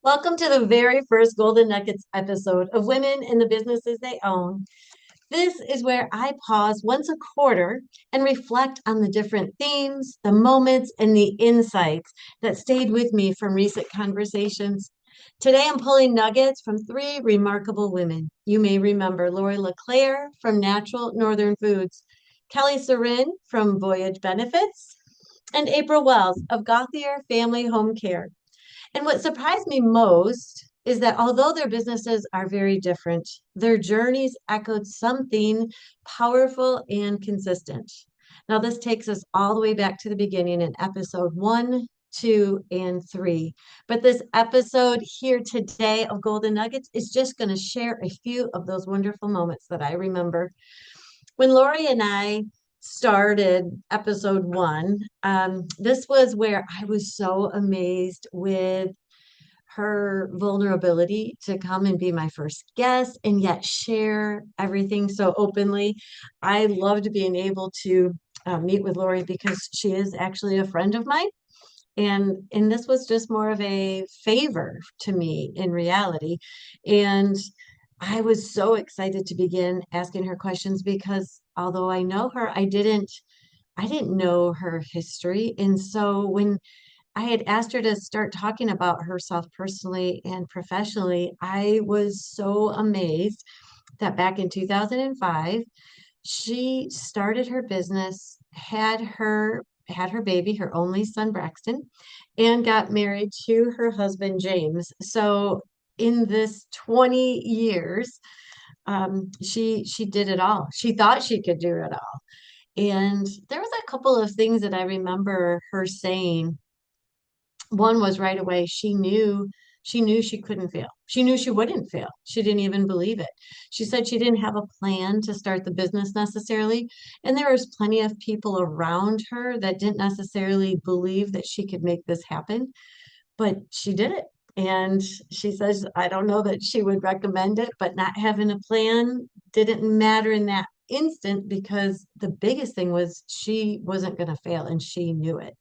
Welcome to the very first Golden Nuggets episode of Women in the Businesses They Own. This is where I pause once a quarter and reflect on the different themes, the moments, and the insights that stayed with me from recent conversations. Today, I'm pulling nuggets from three remarkable women. You may remember Lori LeClaire from Natural Northern Foods, Kelly Sarin from Voyage Benefits, and April Wells of Gauthier Family Home Care. And what surprised me most is that although their businesses are very different, their journeys echoed something powerful and consistent. Now, this takes us all the way back to the beginning in episode one, two, and three. But this episode here today of Golden Nuggets is just going to share a few of those wonderful moments that I remember. When Lori and I started episode one, this was where I was so amazed with her vulnerability to come and be my first guest and yet share everything so openly. I loved being able to meet with Lori because she is actually a friend of mine. And this was just more of a favor to me in reality. And I was so excited to begin asking her questions because although I know her, I didn't know her history. And so when I had asked her to start talking about herself personally and professionally, I was so amazed that back in 2005, she started her business, had her baby, her only son Braxton, and got married to her husband James. So in this 20 years, she did it all. She thought she could do it all. And there was a couple of things that I remember her saying. One was right away, she knew she couldn't fail. She knew she wouldn't fail. She didn't even believe it. She said she didn't have a plan to start the business necessarily. And there was plenty of people around her that didn't necessarily believe that she could make this happen, but she did it. And she says, I don't know that she would recommend it, but not having a plan didn't matter in that instant because the biggest thing was she wasn't going to fail and she knew it.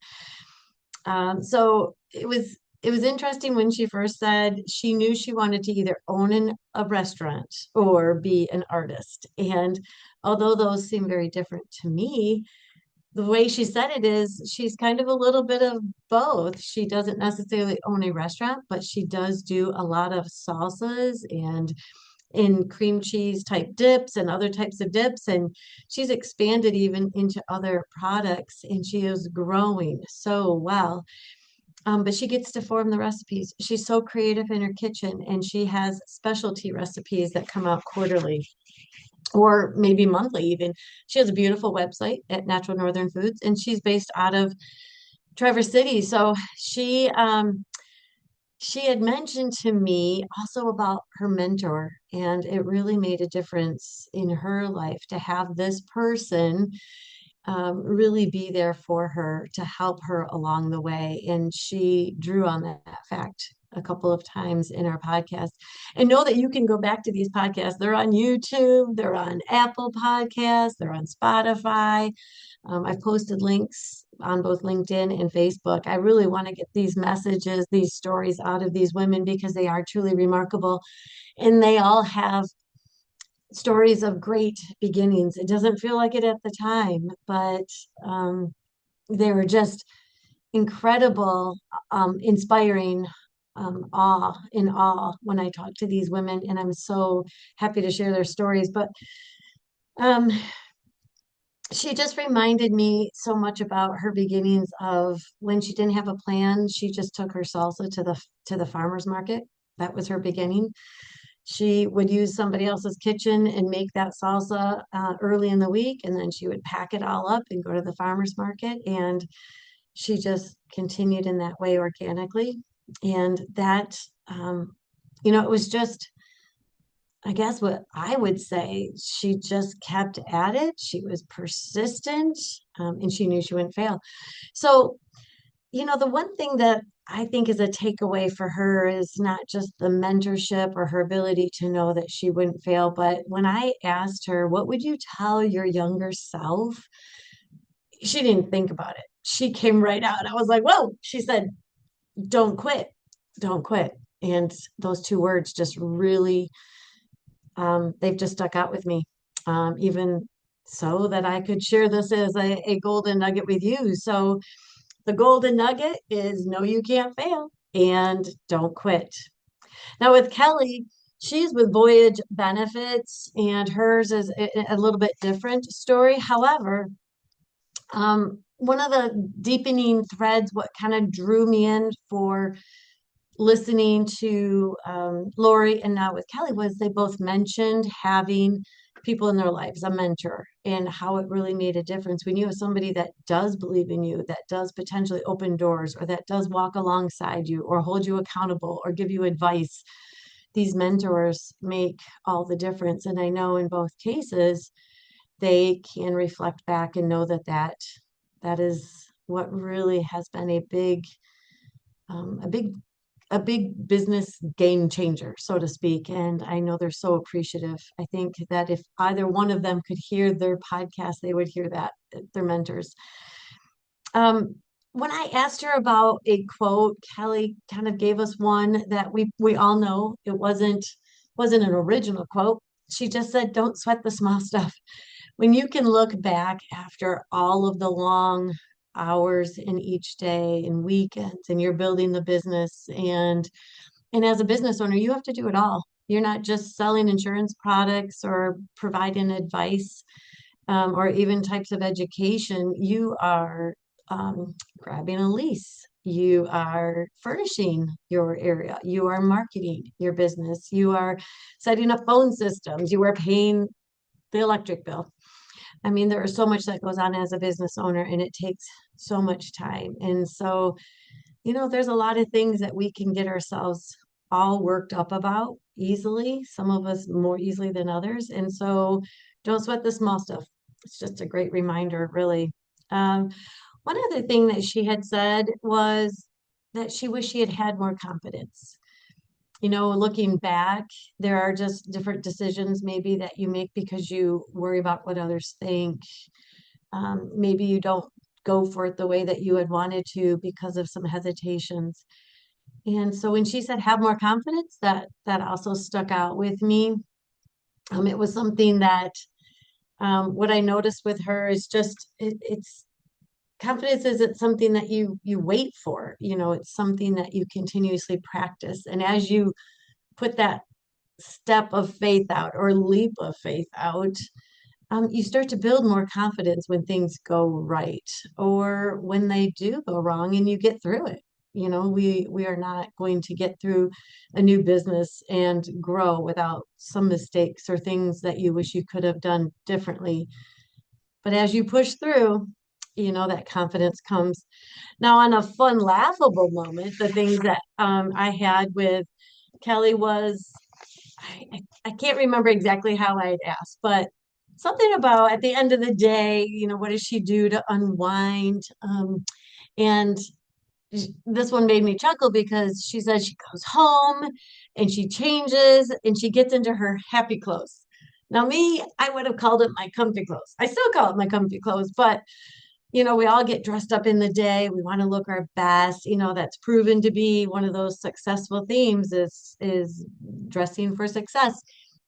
So it was interesting when she first said she knew she wanted to either own a restaurant or be an artist. And although those seem very different to me, the way she said it is she's kind of a little bit of both. She doesn't necessarily own a restaurant, but she does do a lot of salsas and in cream cheese type dips and other types of dips. And she's expanded even into other products and she is growing so well. But she gets to form the recipes. She's so creative in her kitchen and she has specialty recipes that come out quarterly or maybe monthly even. She has a beautiful website at Natural Northern Foods and she's based out of Traverse City. So she had mentioned to me also about her mentor, and it really made a difference in her life to have this person really be there for her to help her along the way. And she drew on that fact a couple of times in our podcast. And know that you can go back to these podcasts. They're on YouTube, they're on Apple Podcasts, they're on Spotify. I've posted links on both LinkedIn and Facebook. I really want to get these messages, these stories out of these women because they are truly remarkable and they all have stories of great beginnings. It doesn't feel like it at the time, but they were just incredible, inspiring, in awe when I talk to these women, and I'm so happy to share their stories. But um, she just reminded me so much about her beginnings of when she didn't have a plan. She just took her salsa to the farmer's market. That was her beginning. She would use somebody else's kitchen and make that salsa early in the week, and then she would pack it all up and go to the farmer's market. And she just continued in that way organically. And that, it was just, I guess what I would say, she just kept at it. She was persistent, and she knew she wouldn't fail. So, the one thing that I think is a takeaway for her is not just the mentorship or her ability to know that she wouldn't fail, but when I asked her, what would you tell your younger self? She didn't think about it. She came right out. I was like, whoa. She said, don't quit. Don't quit. And those two words just really, they've just stuck out with me. Even so that I could share this as a golden nugget with you. So the golden nugget is know you can't fail and don't quit. Now with Kelly, she's with Voyage Benefits, and hers is a little bit different story. However, one of the deepening threads, what kind of drew me in for listening to Lori and now with Kelly, was they both mentioned having people in their lives, a mentor, and how it really made a difference when you have somebody that does believe in you, that does potentially open doors, or that does walk alongside you, or hold you accountable, or give you advice. These mentors make all the difference. And I know in both cases, they can reflect back and know that is what really has been um, a big a big business game changer, so to speak. And I know they're so appreciative. I think that if either one of them could hear their podcast, they would hear that, their mentors. Um, when I asked her about a quote, Kelly kind of gave us one that we all know. It wasn't an original quote. She just said, "Don't sweat the small stuff." When you can look back after all of the long hours in each day and weekends, and you're building the business, and as a business owner, you have to do it all. You're not just selling insurance products or providing advice, or even types of education. You are grabbing a lease. You are furnishing your area. You are marketing your business. You are setting up phone systems. You are paying the electric bill. I mean, there is so much that goes on as a business owner, and it takes so much time. And so, there's a lot of things that we can get ourselves all worked up about easily, some of us more easily than others. And so don't sweat the small stuff. It's just a great reminder, really. Um, One other thing that she had said was that she wished she had had more confidence. Looking back, there are just different decisions maybe that you make because you worry about what others think. Maybe you don't go for it the way that you had wanted to because of some hesitations. And so when she said have more confidence, that also stuck out with me. It was something that what I noticed with her is just it's confidence isn't something that you wait for. It's something that you continuously practice. And as you put that step of faith out or leap of faith out, you start to build more confidence when things go right or when they do go wrong and you get through it. We are not going to get through a new business and grow without some mistakes or things that you wish you could have done differently. But as you push through, that confidence comes. Now, on a fun, laughable moment, the things that I had with Kelly was I can't remember exactly how I'd asked, but something about at the end of the day, what does she do to unwind? And this one made me chuckle because she says she goes home and she changes and she gets into her happy clothes. Now, me, I would have called it my comfy clothes. I still call it my comfy clothes, but we all get dressed up in the day. We want to look our best. That's proven to be one of those successful themes is dressing for success.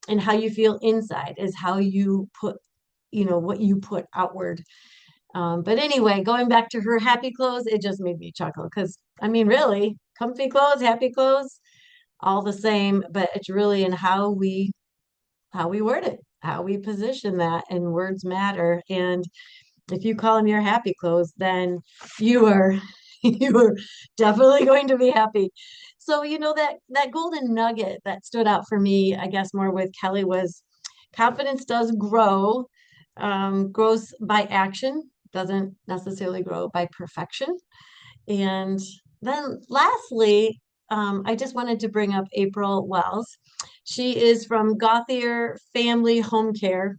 And how you feel inside is how you put, what you put outward. But anyway, going back to her happy clothes, it just made me chuckle because I mean, really, comfy clothes, happy clothes, all the same, but it's really in how we word it, how we position that, and words matter. And if you call them your happy clothes, then you are you are definitely going to be happy. So that golden nugget that stood out for me, I guess more with Kelly, was confidence does grow, grows by action, doesn't necessarily grow by perfection. And then lastly, I just wanted to bring up April Wells. She is from Gauthier Family Home Care,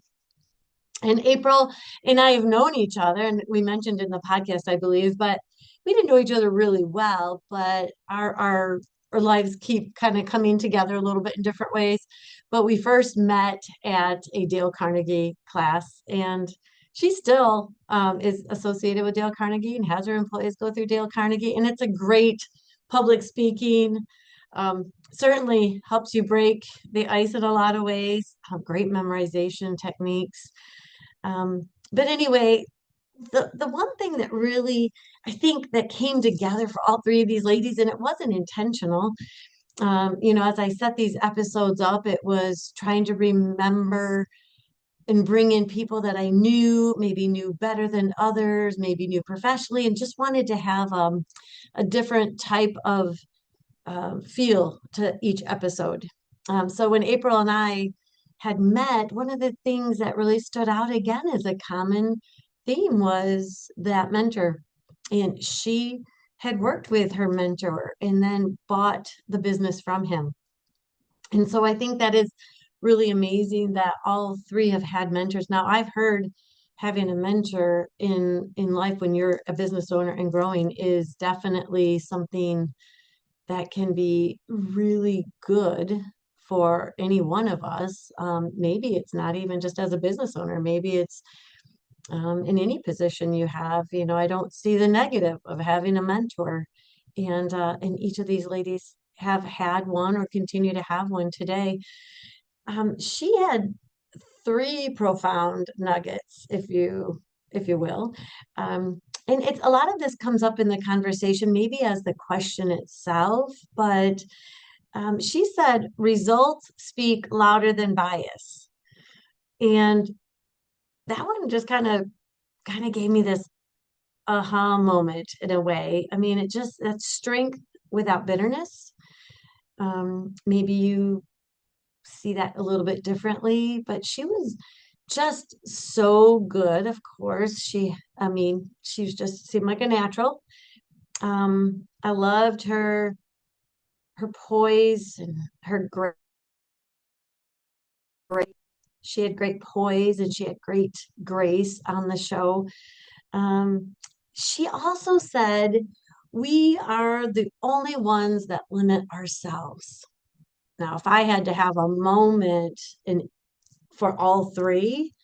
and April and I have known each other, and we mentioned in the podcast, I believe, but we didn't know each other really well. But our lives keep kind of coming together a little bit in different ways. But we first met at a Dale Carnegie class, and she still is associated with Dale Carnegie and has her employees go through Dale Carnegie, and it's a great public speaking, Certainly helps you break the ice in a lot of ways, have great memorization techniques. But anyway, the one thing that really I think that came together for all three of these ladies, and it wasn't intentional, as I set these episodes up, it was trying to remember and bring in people that I knew, maybe knew better than others, maybe knew professionally, and just wanted to have a different type of feel to each episode. So when April and I had met, one of the things that really stood out again as a common theme was that mentor. And she had worked with her mentor and then bought the business from him. And so I think that is really amazing that all three have had mentors. Now, I've heard having a mentor in life when you're a business owner and growing is definitely something that can be really good for any one of us. Maybe it's not even just as a business owner, maybe it's in any position you have. I don't see the negative of having a mentor. And each of these ladies have had one or continue to have one today. She had three profound nuggets, if you will. And it's a lot of this comes up in the conversation, maybe as the question itself, but she said results speak louder than bias. And that one just kind of gave me this aha moment in a way. I mean, it just that's strength without bitterness. Maybe you see that a little bit differently, but she was just so good. Of course, I mean, she was just seemed like a natural. I loved her poise and her great, she had great poise and she had great grace on the show. Um, she also said, we are the only ones that limit ourselves. Now, if I had to have a moment for all three,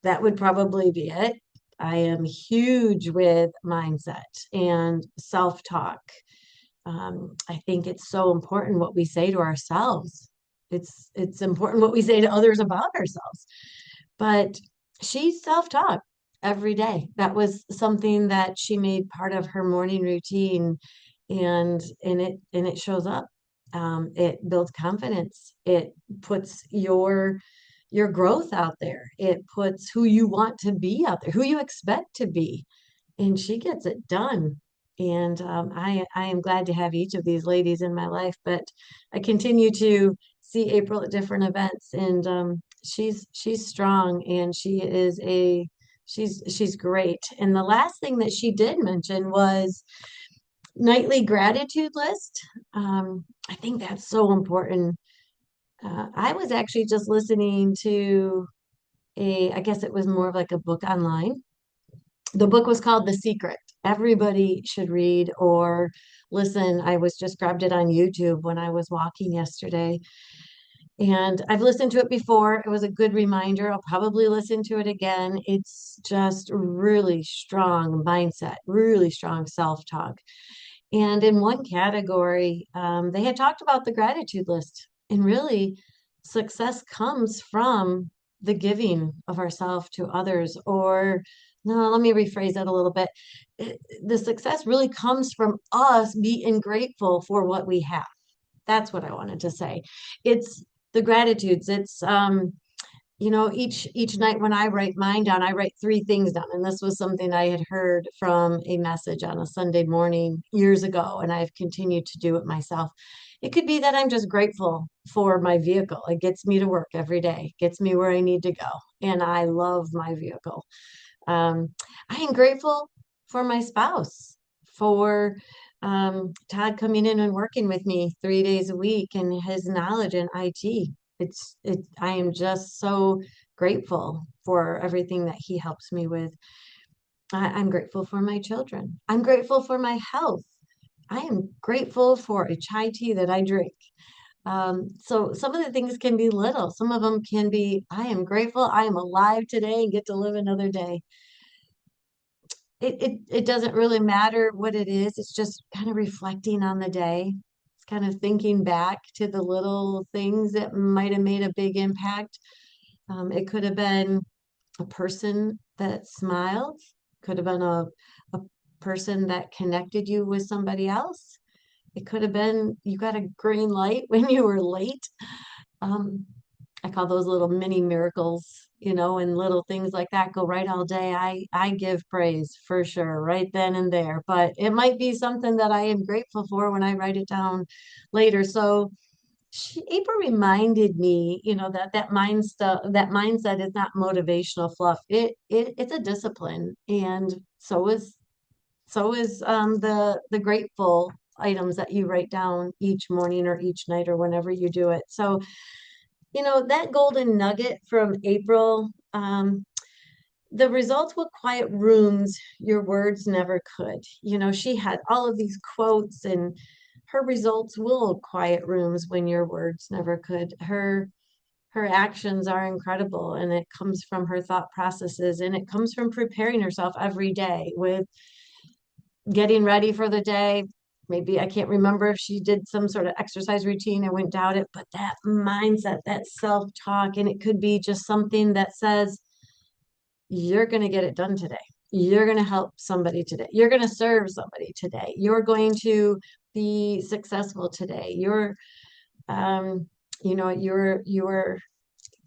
that would probably be it. I am huge with mindset and self-talk. I think it's so important what we say to ourselves. It's important what we say to others about ourselves. But she self-taught every day. That was something that she made part of her morning routine, and it shows up. It builds confidence. It puts your growth out there. It puts who you want to be out there, who you expect to be, and she gets it done. And I am glad to have each of these ladies in my life, but I continue to see April at different events, and she's strong, and she's great. And the last thing that she did mention was nightly gratitude list. I think that's so important. I was actually just listening to I guess it was more of like a book online. The book was called The Secret. Everybody should read or listen. I was just grabbed it on YouTube when I was walking yesterday. And I've listened to it before. It was a good reminder. I'll probably listen to it again. It's just really strong mindset, really strong self-talk. And in one category, they had talked about the gratitude list. And really, success comes from the giving of ourselves to others. Or, no, let me rephrase that a little bit. The success really comes from us being grateful for what we have. That's what I wanted to say. It's the gratitudes. It's each night when I write mine down, I write three things down. And this was something I had heard from a message on a Sunday morning years ago, and I've continued to do it myself. It could be that I'm just grateful for my vehicle. It gets me to work every day, gets me where I need to go. And I love my vehicle. I am grateful for my spouse, for Todd coming in and working with me 3 days a week and his knowledge in IT. I am just so grateful for everything that he helps me with. I'm grateful for my children. I'm grateful for my health. I am grateful for a chai tea that I drink. So some of the things can be little. Some of them can be, I am grateful I am alive today and get to live another day. It doesn't really matter what it is. It's just kind of reflecting on the day, it's kind of thinking back to the little things that might have made a big impact. It could have been a person that smiled, could have been a person that connected you with somebody else. It could have been you got a green light when you were late. Um, I call those little mini miracles, and little things like that go right all day. I give praise for sure, right then and there. But it might be something that I am grateful for when I write it down later. So April reminded me, that mindset is not motivational fluff. It's a discipline, and so is the grateful items that you write down each morning or each night or whenever you do it. So, that golden nugget from April, the results will quiet rooms your words never could. She had all of these quotes, and her results will quiet rooms when your words never could. Her actions are incredible, and it comes from her thought processes, and it comes from preparing herself every day with getting ready for the day. Maybe I can't remember if she did some sort of exercise routine. I wouldn't doubt it, but that mindset, that self-talk, and it could be just something that says, you're going to get it done today. You're going to help somebody today. You're going to serve somebody today. You're going to be successful today. Um, your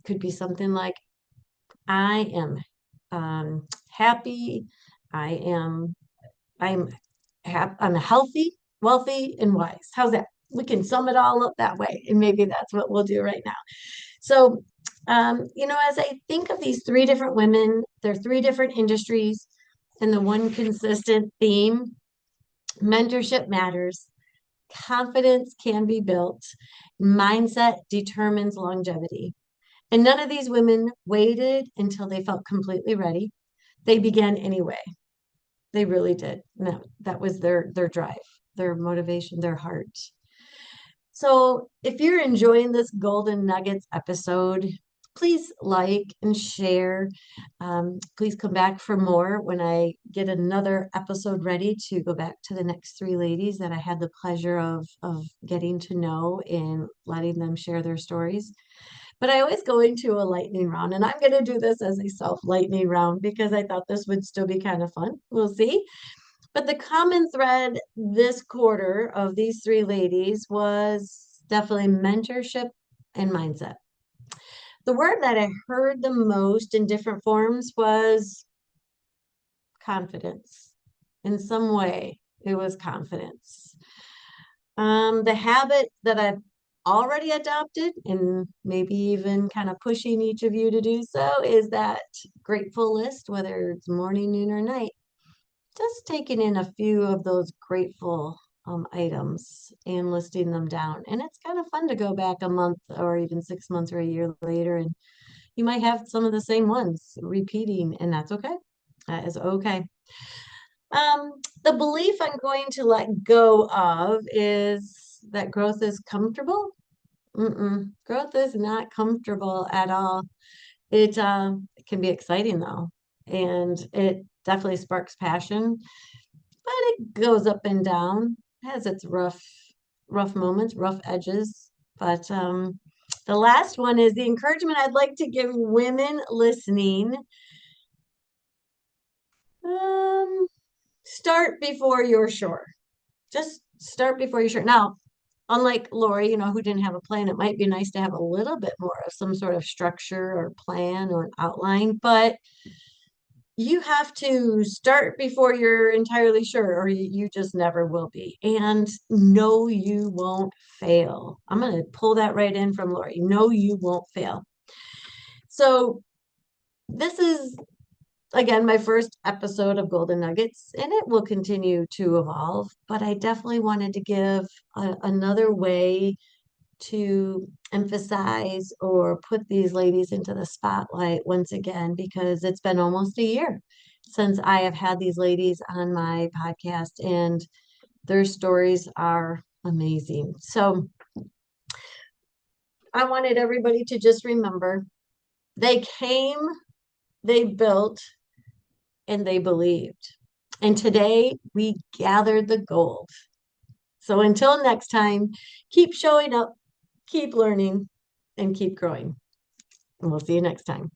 could be something like, I am happy. I am I'm I'm healthy, wealthy, and wise. How's that? We can sum it all up that way. And maybe that's what we'll do right now. So, as I think of these three different women, they're three different industries, and the one consistent theme: mentorship matters, confidence can be built, mindset determines longevity. And none of these women waited until they felt completely ready. They began anyway. They really did. No, that was their drive, their motivation, their heart. So if you're enjoying this Golden Nuggets episode, please like and share. Please come back for more when I get another episode ready to go back to the next three ladies that I had the pleasure of getting to know and letting them share their stories. But I always go into a lightning round, and I'm going to do this as a self lightning round because I thought this would still be kind of fun. We'll see. But the common thread this quarter of these three ladies was definitely mentorship and mindset. The word that I heard the most in different forms was confidence. In some way, it was confidence. The habit that I've already adopted, and maybe even kind of pushing each of you to do so, is that grateful list, whether it's morning, noon, or night. Just taking in a few of those grateful items and listing them down. And it's kind of fun to go back a month or even 6 months or a year later, and you might have some of the same ones repeating, and that's okay. That is okay. The belief I'm going to let go of is that growth is comfortable. Growth is not comfortable at all. It can be exciting though, and it definitely sparks passion, but it goes up and down, has its rough moments, rough edges. But the last one is the encouragement I'd like to give women listening. Start before you're sure. Just start before you're sure. Now, unlike Lori, who didn't have a plan, it might be nice to have a little bit more of some sort of structure or plan or an outline, but you have to start before you're entirely sure, or you just never will be. And no, you won't fail. I'm going to pull that right in from Lori. No, you won't fail. So this is, again, my first episode of Golden Nuggets, and it will continue to evolve, but I definitely wanted to give another way to emphasize or put these ladies into the spotlight once again, because it's been almost a year since I have had these ladies on my podcast, and their stories are amazing. So I wanted everybody to just remember they came, they built, and they believed. And today we gathered the gold. So until next time, keep showing up, keep learning, and keep growing. And we'll see you next time.